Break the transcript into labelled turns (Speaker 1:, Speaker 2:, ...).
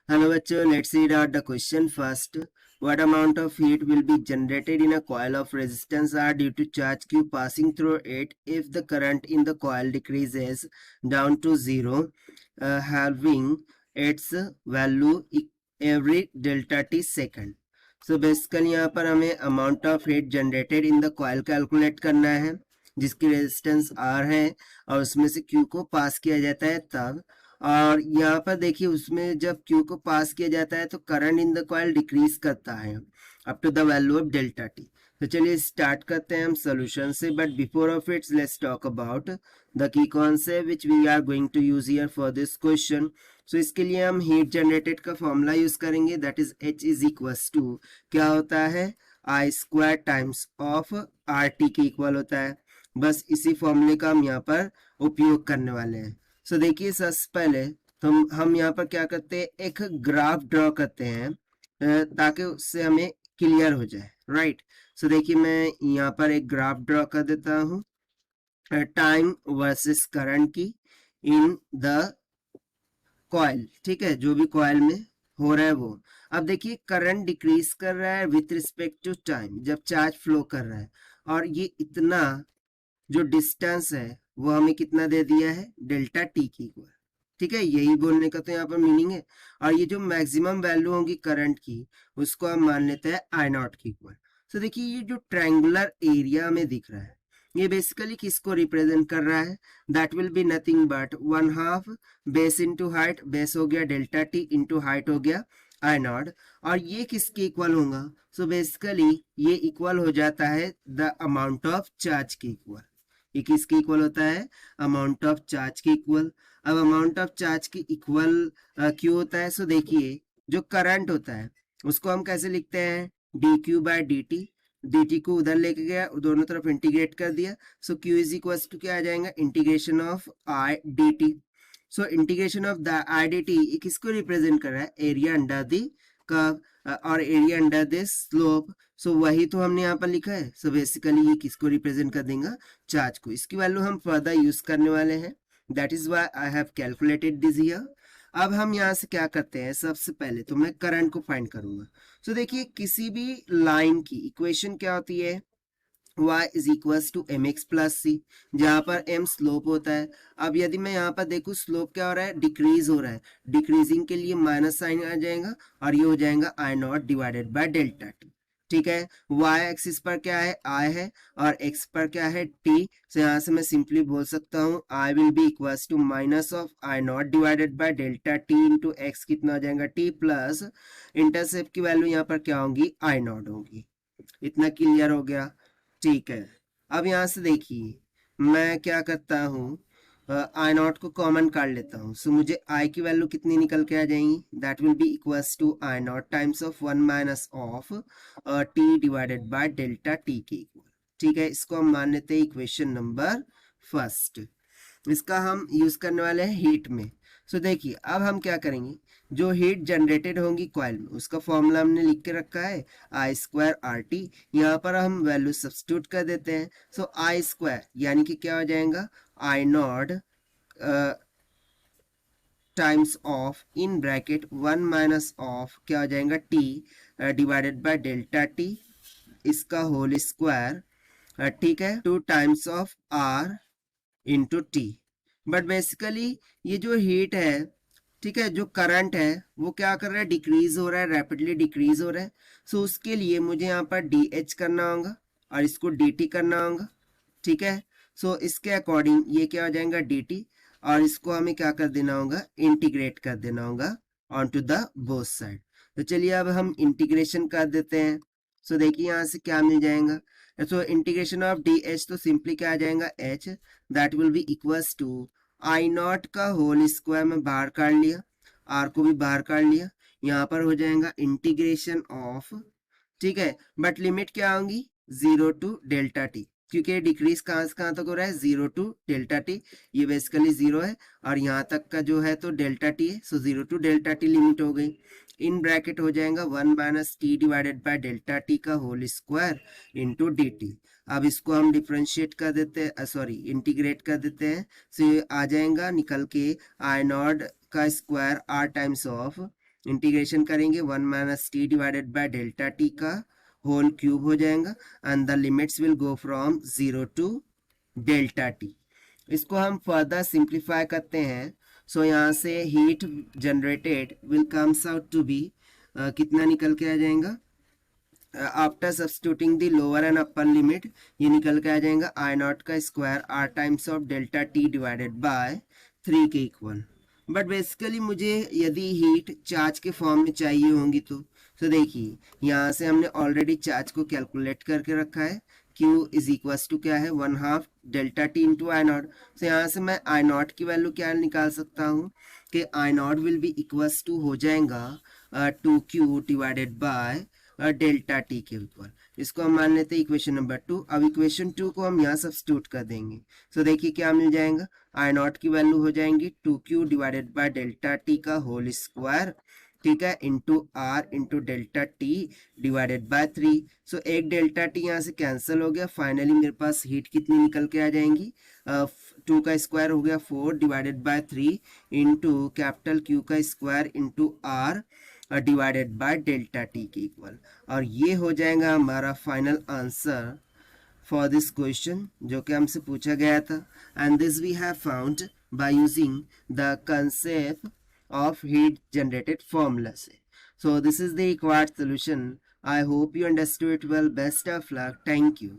Speaker 1: Hello बच्चों, let's read out the question first. What amount of heat will be generated in a coil of resistance R due to charge Q passing through it if the current in the coil decreases down to zero, halving its value every delta t second. So basically यहाँ पर हमें amount of heat generated in the coil calculate करना है जिसकी resistance R है और उसमें से Q को पास किया जाता है तब। और यहाँ पर देखिए उसमें जब Q को पास किया जाता है तो current in the coil decrease करता है up to the value of delta T. तो चलिए स्टार्ट करते हैं हम सोल्यूशन से, but before of its let's talk about the key concept which we are going to use here for this question. So इसके लिए हम हीट जनरेटेड का फॉर्मूला यूज करेंगे, that is H is equals to क्या होता है I square times of R T के equal होता है। बस इसी फॉर्मूले का हम यहाँ पर उपयोग करने वाले हैं। सो देखिए सबसे पहले तो हम यहाँ पर क्या करते हैं, एक ग्राफ ड्रॉ करते हैं ताकि उससे हमें क्लियर हो जाए, राइट। सो देखिए मैं यहाँ पर एक ग्राफ ड्रॉ कर देता हूँ टाइम वर्सेस करंट की इन द कॉइल, ठीक है, जो भी कॉइल में हो रहा है वो। अब देखिए करंट डिक्रीज कर रहा है विथ रिस्पेक्ट टू टाइम जब चार्ज फ्लो कर रहा है, और ये इतना जो डिस्टेंस है वो हमें कितना दे दिया है डेल्टा टी की इक्वल, ठीक है, यही बोलने का तो यहाँ पर मीनिंग है। और ये जो मैक्सिमम वैल्यू होगी करंट की उसको हम मान लेते हैं आई नॉट की इक्वल। तो देखिए ये जो ट्रायंगुलर एरिया में दिख रहा है ये बेसिकली किसको रिप्रेजेंट कर रहा है, that will be nothing but 1/2 base into height, base हो गया डेल्टा टी इंटू हाइट हो गया आई नॉट, और ये किसके इक्वल होगा, सो बेसिकली ये इक्वल हो जाता है द अमाउंट ऑफ चार्ज के इक्वल। ये किसके इक्वल होता है, अमाउंट ऑफ चार्ज के इक्वल। अब अमाउंट ऑफ चार्ज के इक्वल क्यों होता है, सो देखिए जो करंट होता है उसको हम कैसे लिखते हैं D Q by D T, D T को उधर लेके गया दोनों तरफ इंटीग्रेट कर दिया, so Q is equal to क्या आ जाएगा integration of I D T. So integration of the I D T किसको रिप्रेजेंट कर रहा है, एरिया अंडर दी कर्व और area under this slope. So वही तो हमने यहाँ पर लिखा है। सो बेसिकली ये किसको रिप्रेजेंट कर देगा, चार्ज को। इसकी वैल्यू हम फर्दर यूज करने वाले हैं, that is why I have calculated this here. अब हम यहाँ से क्या करते हैं, सबसे पहले तो मैं करंट को फाइंड करूंगा। सो देखिए किसी भी लाइन की इक्वेशन क्या होती है, y is equals to m x plus c, जहां पर m स्लोप होता है। अब यदि मैं यहाँ पर देखूं स्लोप क्या हो रहा है, डिक्रीज हो रहा है, डिक्रीजिंग के लिए माइनस साइन आ जाएगा और ये हो जाएगा I not divided by delta T, ठीक है। y एक्सिस पर क्या है i है और x पर क्या है t, so यहाँ से मैं सिंपली बोल सकता हूँ i will be equals to minus of I not divided by delta T into X, कितना हो जाएगा t प्लस इंटरसेप्ट की वैल्यू यहाँ पर क्या होगी आई नॉट होगी। इतना क्लियर हो गया, ठीक है। अब यहां से देखिए मैं क्या करता हूं, आई नॉट को कॉमन काट लेता हूं, सो मुझे आई की वैल्यू कितनी निकल के आ जाएंगी, that will be equals to I not times of 1 minus of T divided by delta T के इक्वल, ठीक है। इसको हम मान लेते हैं इक्वेशन नंबर फर्स्ट। इसका हम यूज करने वाले हैं हीट में। सो देखिए अब हम क्या करेंगे, जो हीट जनरेटेड होंगी कॉइल में उसका फॉर्मूला हमने लिख के रखा है आई स्क्वायर आर टी, यहाँ पर हम वैल्यू सब्स्टिट्यूट कर देते हैं। सो आई स्क्वायर यानी कि क्या हो जाएगा I not times of in bracket 1 minus of क्या हो जाएगा T divided by delta T, इसका होल स्क्वायर, ठीक है, 2 times of R into T. But basically ये जो हीट है, ठीक है, जो करंट है वो क्या कर रहा है, डिक्रीज हो रहा है, रैपिडली डिक्रीज हो रहा है। सो उसके लिए मुझे यहाँ पर डी एच करना होगा और इसको डी टी करना होगा, ठीक है। सो इसके अकॉर्डिंग ये क्या हो जाएगा डी टी, और इसको हमें क्या कर देना होगा, इंटीग्रेट कर देना होगा on to the both side. तो चलिए अब हम इंटीग्रेशन कर देते हैं। सो देखिए यहाँ से क्या मिल जाएगा, so integration of D H तो सिंपली क्या आ जाएगा H, that will be equals to I not का होल स्क्वायर में बाहर काट लिया, आर को भी बाहर काट लिया, यहाँ पर हो जाएगा इंटीग्रेशन ऑफ, ठीक है, बट लिमिट क्या होंगी 0 टू डेल्टा टी, क्योंकि डिक्रीज कहाँ से कहाँ तक हो रहा है 0 टू डेल्टा टी, ये बेसिकली 0 है और यहाँ तक का जो है तो डेल्टा टी है। So 0 to delta T limit हो गई, इन ब्रैकेट हो जाएगा 1 minus T divided by delta T का whole square into D T. अब इसको हम डिफ्रेंशिएट कर देते हैं, सॉरी इंटीग्रेट कर देते हैं। सो ये आ जाएगा निकल के आई नॉट का square R times of integration करेंगे 1 minus T divided by delta T का होल क्यूब हो जाएगा and the limits will go from 0 to delta T. इसको हम फर्दर सिंप्लीफाई करते हैं। सो यहाँ से heat generated will comes out to be कितना निकल के आ जाएगा after substituting the lower and upper limit, ये निकल के आ जाएगा आई नॉट का square R times of delta T divided by 3 के इक्वल। बट बेसिकली मुझे यदि हीट चार्ज के फॉर्म में चाहिए होंगी तो देखिए यहाँ से हमने ऑलरेडी चार्ज को कैलकुलेट करके रखा है। Q इज इक्वल टू क्या है 1/2 delta T into I not. तो यहाँ से मैं आई नॉट की वैल्यू क्या निकाल सकता हूँ कि I naught will be equals to हो जाएगा 2Q divided by delta T के इक्वल। इसको हम मान लेते हैं इक्वेशन नंबर 2। अब इक्वेशन 2 को हम यहाँ सब्स्टिट्यूट कर देंगे। सो देखिए क्या मिल जाएगा, आई नॉट की वैल्यू हो जाएंगी 2Q divided by delta T का होल स्क्वायर, ठीक है, into R into delta T divided by 3। So एक डेल्टा टी यहाँ से कैंसिल हो गया। फाइनली मेरे पास हीट कितनी निकल के आ जाएंगी 2 का स्क्वायर हो गया 4 divided by 3 into capital Q का square into R divided by delta T के इक्वल। और ये हो जाएगा हमारा final answer for this question जो कि हमसे पूछा गया था। And this we have found by using the concept of heat generated formula से। So this is the required solution. I hope you understood it well. Best of luck. Thank you.